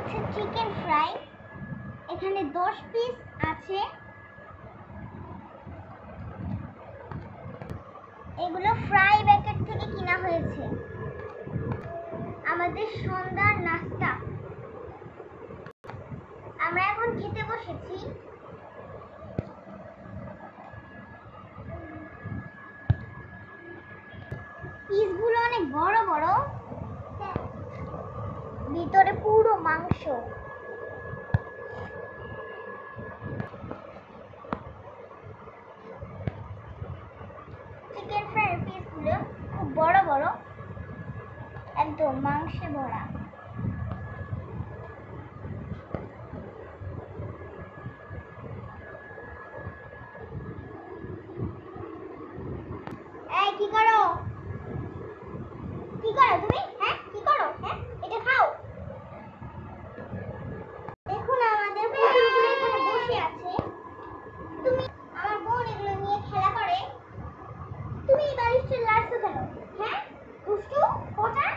হচ্ছে chicken fry. এখানে 10 piece আছে। এগুলো ফ্রাই প্যাকেট থেকে কিনা হয়েছে। আমাদের সন্ধ্যার নাস্তা। আমরা এখন খেতে বসেছি। পিসগুলো অনেক বড় বড়, ভিতরে পুরো মাংস। চিকেন ফ্রাই পিসগুলো খুব বড় বড়, একদম মাংসে ভরা। এই কি করো, কি করো তুমি? হ্যাঁ কি করো? হ্যাঁ এটা খাও। দেখুন আমাদের পুতুলগুলো এখানে বসে আছে। তুমি, আমার বোন এগুলো নিয়ে খেলা করে। তুমি এই বালিশটা লাড়ছো কেন? হ্যাঁ দুষ্টু কোথায়?